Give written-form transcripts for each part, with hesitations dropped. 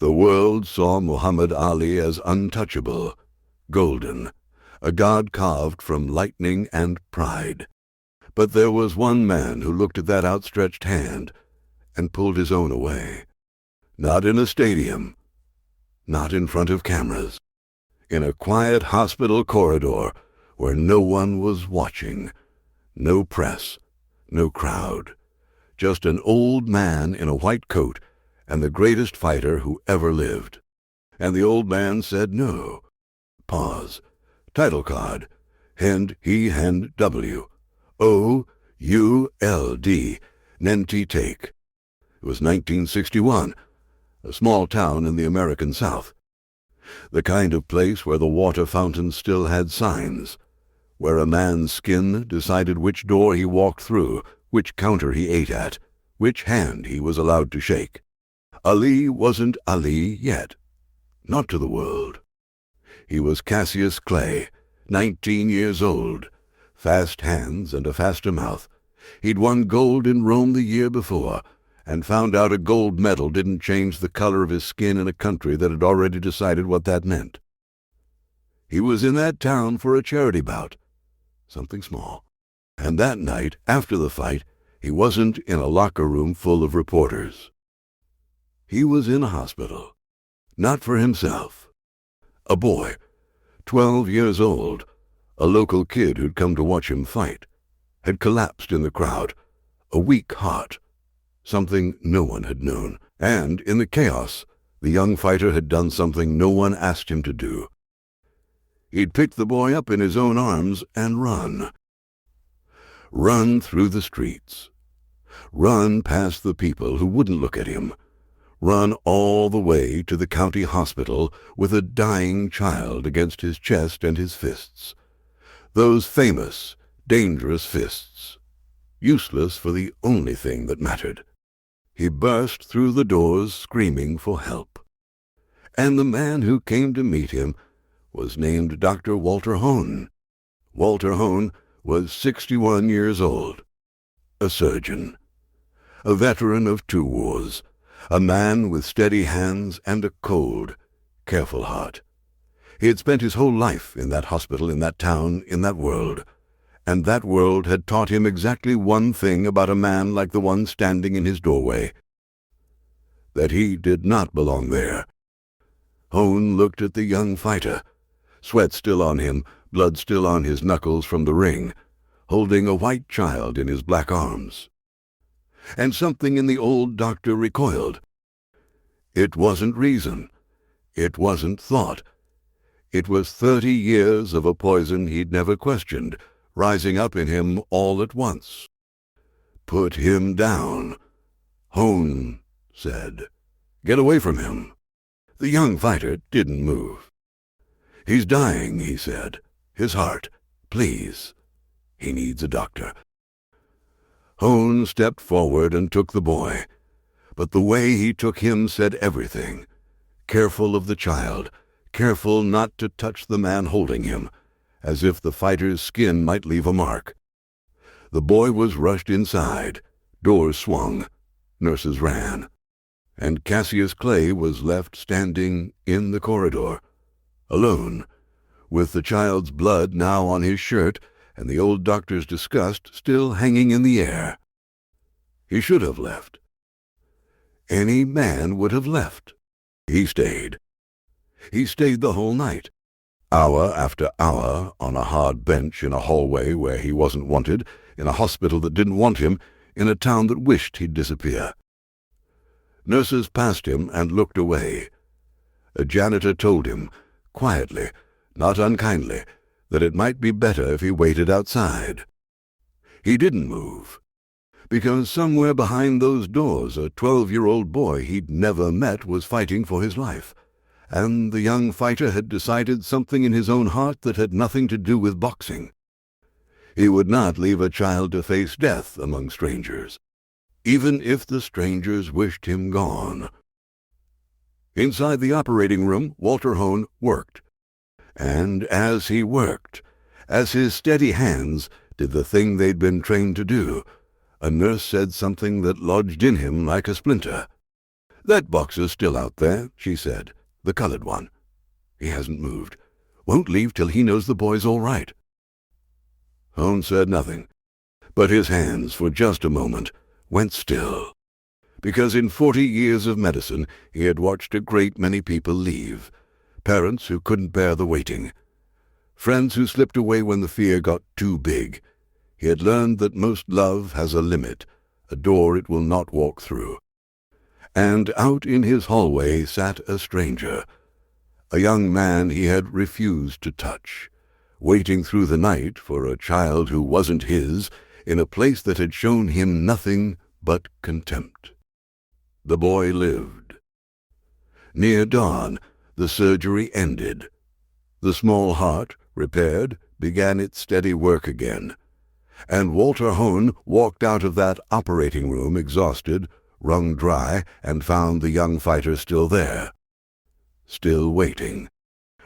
The world saw Muhammad Ali as untouchable, golden, a god carved from lightning and pride. But there was one man who looked at that outstretched hand and pulled his own away. Not in a stadium, not in front of cameras, in a quiet hospital corridor where no one was watching, no press, no crowd, just an old man in a white coat and the greatest fighter who ever lived. And the old man said no. Pause. Title card. Hend he hand W. O-U-L-D. Nenti take. It was 1961, a small town in the American South. The kind of place where the water fountain still had signs, where a man's skin decided which door he walked through, which counter he ate at, which hand he was allowed to shake. Ali wasn't Ali yet. Not to the world. He was Cassius Clay, 19 years old, fast hands and a faster mouth. He'd won gold in Rome the year before, and found out a gold medal didn't change the color of his skin in a country that had already decided what that meant. He was in that town for a charity bout, something small. And that night, after the fight, he wasn't in a locker room full of reporters. He was in a hospital. Not for himself. A boy, 12 years old, a local kid who'd come to watch him fight, had collapsed in the crowd, a weak heart, something no one had known. And in the chaos, the young fighter had done something no one asked him to do. He'd picked the boy up in his own arms and run. Run through the streets. Run past the people who wouldn't look at him. Run all the way to the county hospital with a dying child against his chest and his fists. Those famous, dangerous fists. Useless for the only thing that mattered. He burst through the doors screaming for help. And the man who came to meet him was named Dr. Walter Hone. Walter Hone was 61 years old, a surgeon, a veteran of 2 wars, a man with steady hands and a cold, careful heart. He had spent his whole life in that hospital, in that town, in that world, and that world had taught him exactly one thing about a man like the one standing in his doorway: that he did not belong there. Hone looked at the young fighter, sweat still on him, blood still on his knuckles from the ring, holding a white child in his black arms. And something in the old doctor recoiled. It wasn't reason. It wasn't thought. It was 30 years of a poison he'd never questioned, rising up in him all at once. Put him down, Hone said. Get away from him. The young fighter didn't move. He's dying, he said. His heart. Please. He needs a doctor. Hone stepped forward and took the boy. But the way he took him said everything. Careful of the child, careful not to touch the man holding him, as if the fighter's skin might leave a mark. The boy was rushed inside. Doors swung. Nurses ran. And Cassius Clay was left standing in the corridor, alone, with the child's blood now on his shirt and the old doctor's disgust still hanging in the air. He should have left. Any man would have left. He stayed. He stayed the whole night, hour after hour, on a hard bench in a hallway where he wasn't wanted, in a hospital that didn't want him, in a town that wished he'd disappear. Nurses passed him and looked away. A janitor told him, quietly, not unkindly, that it might be better if he waited outside. He didn't move, because somewhere behind those doors a 12-year-old boy he'd never met was fighting for his life, and the young fighter had decided something in his own heart that had nothing to do with boxing. He would not leave a child to face death among strangers, even if the strangers wished him gone. Inside the operating room, Walter Hone worked. And as he worked, as his steady hands did the thing they'd been trained to do, a nurse said something that lodged in him like a splinter. "That boxer's still out there," she said. "The colored one. He hasn't moved. Won't leave till he knows the boy's all right." Hone said nothing, but his hands, for just a moment, went still, because in 40 years of medicine he had watched a great many people leave, parents who couldn't bear the waiting, friends who slipped away when the fear got too big. He had learned that most love has a limit, a door it will not walk through. And out in his hallway sat a stranger, a young man he had refused to touch, waiting through the night for a child who wasn't his, in a place that had shown him nothing but contempt. The boy lived. Near dawn, the surgery ended. The small heart, repaired, began its steady work again, and Walter Hone walked out of that operating room exhausted, wrung dry, and found the young fighter still there, still waiting,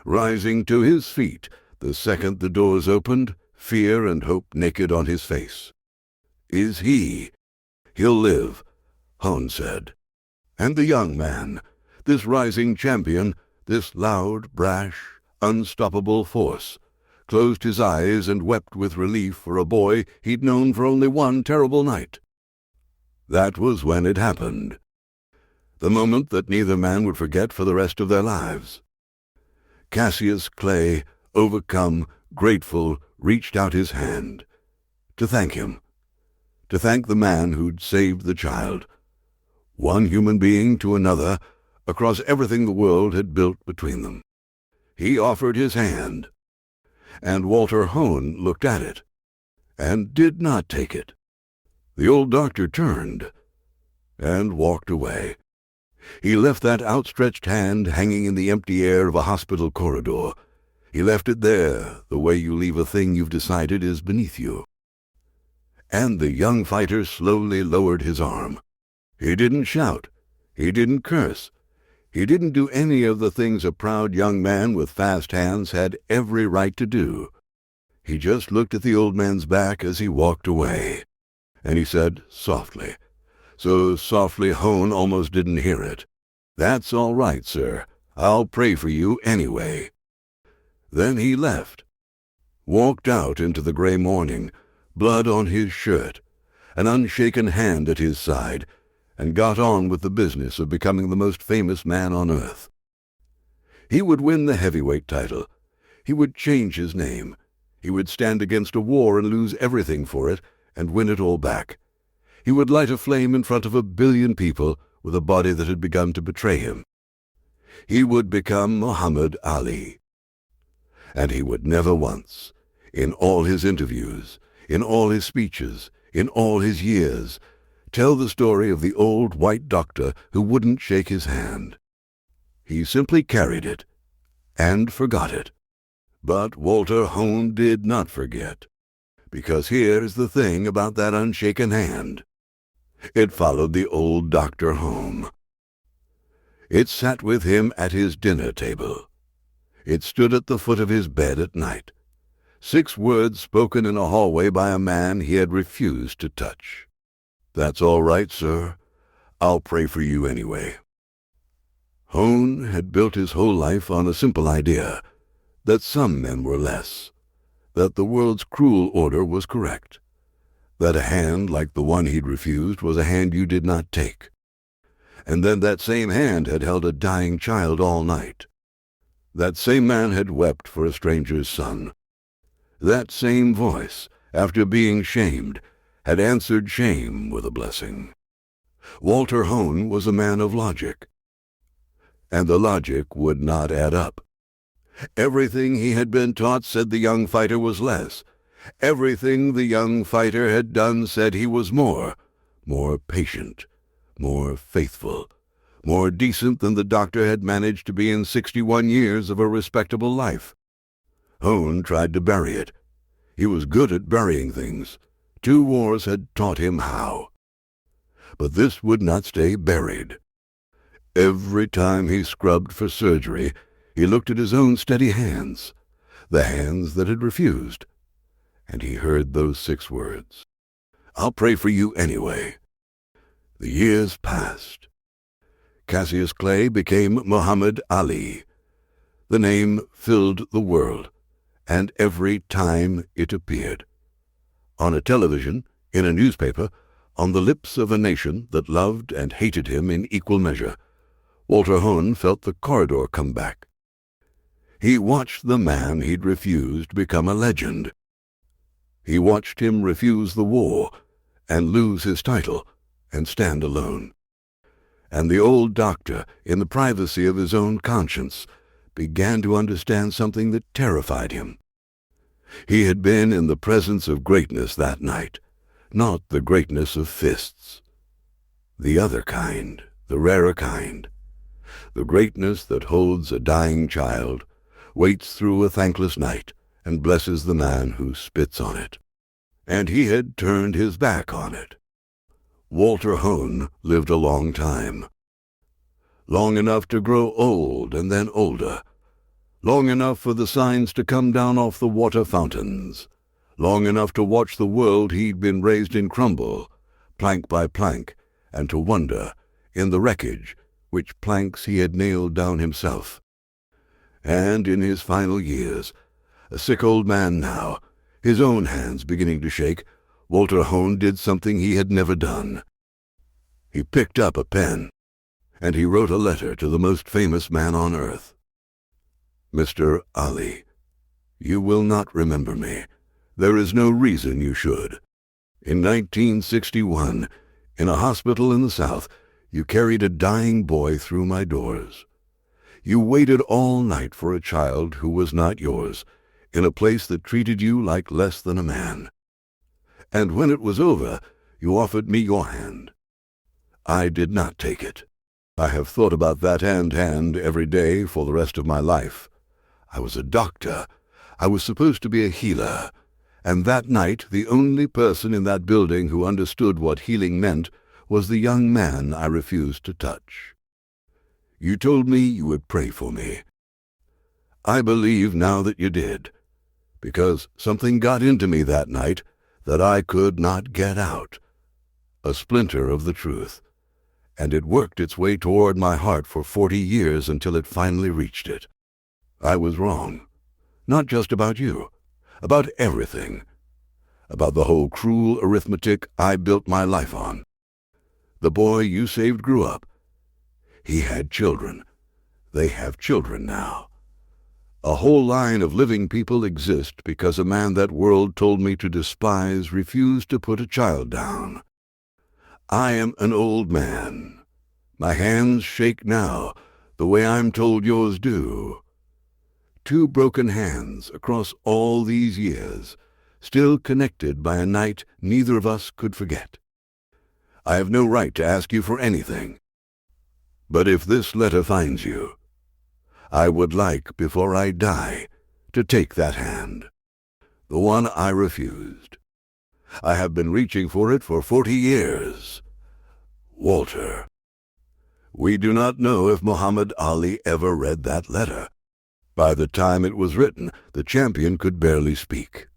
rising to his feet the second the doors opened, fear and hope naked on his face. "Is he? He'll live," Hone said. And the young man, this rising champion, this loud, brash, unstoppable force, closed his eyes and wept with relief for a boy he'd known for only one terrible night. That was when it happened. The moment that neither man would forget for the rest of their lives. Cassius Clay, overcome, grateful, reached out his hand to thank him, to thank the man who'd saved the child, one human being to another, across everything the world had built between them. He offered his hand, and Walter Hone looked at it, and did not take it. The old doctor turned and walked away. He left that outstretched hand hanging in the empty air of a hospital corridor. He left it there, the way you leave a thing you've decided is beneath you. And the young fighter slowly lowered his arm. He didn't shout. He didn't curse. He didn't do any of the things a proud young man with fast hands had every right to do. He just looked at the old man's back as he walked away, and he said softly, so softly Hone almost didn't hear it, "That's all right, sir. I'll pray for you anyway." Then he left, walked out into the gray morning, blood on his shirt, an unshaken hand at his side, and got on with the business of becoming the most famous man on earth. He would win the heavyweight title. He would change his name. He would stand against a war and lose everything for it and win it all back. He would light a flame in front of 1 billion people with a body that had begun to betray him. He would become Muhammad Ali. And he would never once, in all his interviews, in all his speeches, in all his years, tell the story of the old white doctor who wouldn't shake his hand. He simply carried it and forgot it. But Walter Hone did not forget, because here's the thing about that unshaken hand. It followed the old doctor home. It sat with him at his dinner table. It stood at the foot of his bed at night. 6 words spoken in a hallway by a man he had refused to touch. "That's all right, sir. I'll pray for you anyway." Hone had built his whole life on a simple idea, that some men were less, that the world's cruel order was correct, that a hand like the one he'd refused was a hand you did not take, and then that same hand had held a dying child all night. That same man had wept for a stranger's son. That same voice, after being shamed, had answered shame with a blessing. Walter Hone was a man of logic, and the logic would not add up. Everything he had been taught said the young fighter was less. Everything the young fighter had done said he was more patient, more faithful, more decent than the doctor had managed to be in 61 years of a respectable life. Hone tried to bury it. He was good at burying things. 2 wars had taught him how. But this would not stay buried. Every time he scrubbed for surgery, he looked at his own steady hands, the hands that had refused, and he heard those 6 words, "I'll pray for you anyway." The years passed. Cassius Clay became Muhammad Ali. The name filled the world, and every time it appeared. On a television, in a newspaper, on the lips of a nation that loved and hated him in equal measure, Walter Hone felt the corridor come back. He watched the man he'd refused become a legend. He watched him refuse the war and lose his title and stand alone. And the old doctor, in the privacy of his own conscience, began to understand something that terrified him. He had been in the presence of greatness that night, not the greatness of fists. The other kind, the rarer kind, the greatness that holds a dying child, waits through a thankless night, and blesses the man who spits on it. And he had turned his back on it. Walter Hone lived a long time. Long enough to grow old and then older. Long enough for the signs to come down off the water fountains. Long enough to watch the world he'd been raised in crumble, plank by plank, and to wonder, in the wreckage, which planks he had nailed down himself. And in his final years, a sick old man now, his own hands beginning to shake, Walter Hone did something he had never done. He picked up a pen, and he wrote a letter to the most famous man on earth. Mr. Ali, you will not remember me. There is no reason you should. In 1961, in a hospital in the South, you carried a dying boy through my doors. You waited all night for a child who was not yours, in a place that treated you like less than a man. And when it was over, you offered me your hand. I did not take it. I have thought about that hand every day for the rest of my life. I was a doctor. I was supposed to be a healer. And that night, the only person in that building who understood what healing meant was the young man I refused to touch. You told me you would pray for me. I believe now that you did, because something got into me that night that I could not get out, a splinter of the truth, and it worked its way toward my heart for 40 years until it finally reached it. I was wrong, not just about you, about everything, about the whole cruel arithmetic I built my life on. The boy you saved grew up. He had children. They have children now. A whole line of living people exist because a man that world told me to despise refused to put a child down. I am an old man. My hands shake now, the way I'm told yours do. 2 broken hands across all these years, still connected by a night neither of us could forget. I have no right to ask you for anything. But if this letter finds you, I would like, before I die, to take that hand, the one I refused. I have been reaching for it for 40 years. Walter. We do not know if Muhammad Ali ever read that letter. By the time it was written, the champion could barely speak.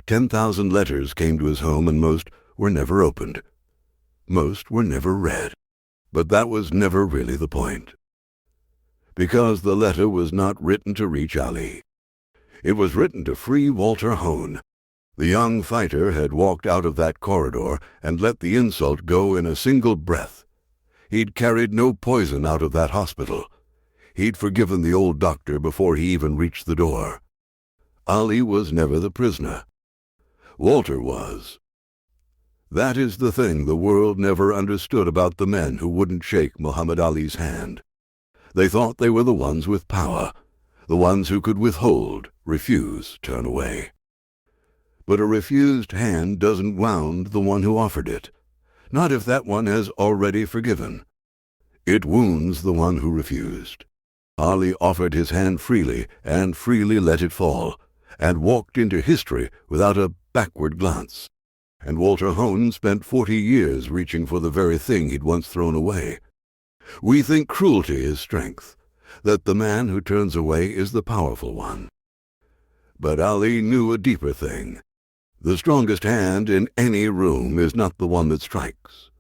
10,000 letters came to his home, and most were never opened. Most were never read. But that was never really the point. Because the letter was not written to reach Ali. It was written to free Walter Hone. The young fighter had walked out of that corridor and let the insult go in a single breath. He'd carried no poison out of that hospital. He'd forgiven the old doctor before he even reached the door. Ali was never the prisoner. Walter was. That is the thing the world never understood about the men who wouldn't shake Muhammad Ali's hand. They thought they were the ones with power, the ones who could withhold, refuse, turn away. But a refused hand doesn't wound the one who offered it, not if that one has already forgiven. It wounds the one who refused. Ali offered his hand freely and freely let it fall, and walked into history without a backward glance. And Walter Hone spent 40 years reaching for the very thing he'd once thrown away. We think cruelty is strength, that the man who turns away is the powerful one. But Ali knew a deeper thing. The strongest hand in any room is not the one that strikes,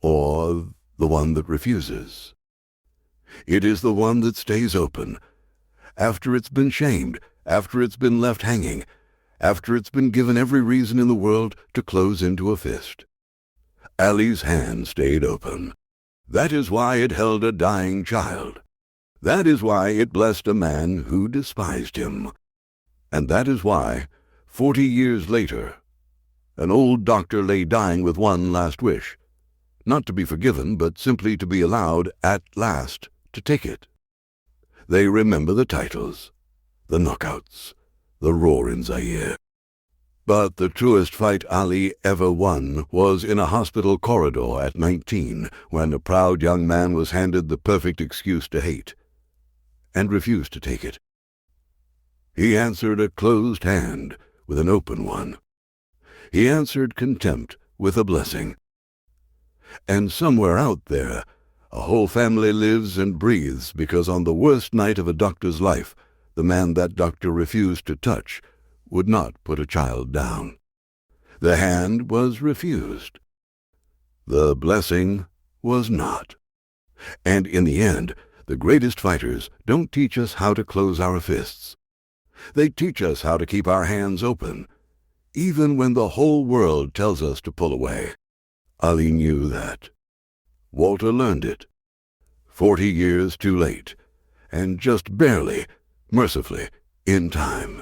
or the one that refuses. It is the one that stays open. After it's been shamed, after it's been left hanging, after it's been given every reason in the world to close into a fist. Ali's hand stayed open. That is why it held a dying child. That is why it blessed a man who despised him. And that is why, 40 years later, an old doctor lay dying with one last wish, not to be forgiven, but simply to be allowed, at last, to take it. They remember the titles, the knockouts, the roar in Zaire. But the truest fight Ali ever won was in a hospital corridor at 19, when a proud young man was handed the perfect excuse to hate, and refused to take it. He answered a closed hand with an open one. He answered contempt with a blessing. And somewhere out there, a whole family lives and breathes because on the worst night of a doctor's life, the man that doctor refused to touch would not put a child down. The hand was refused. The blessing was not. And in the end, the greatest fighters don't teach us how to close our fists. They teach us how to keep our hands open, even when the whole world tells us to pull away. Ali knew that. Walter learned it. 40 years too late, and just barely, mercifully, in time.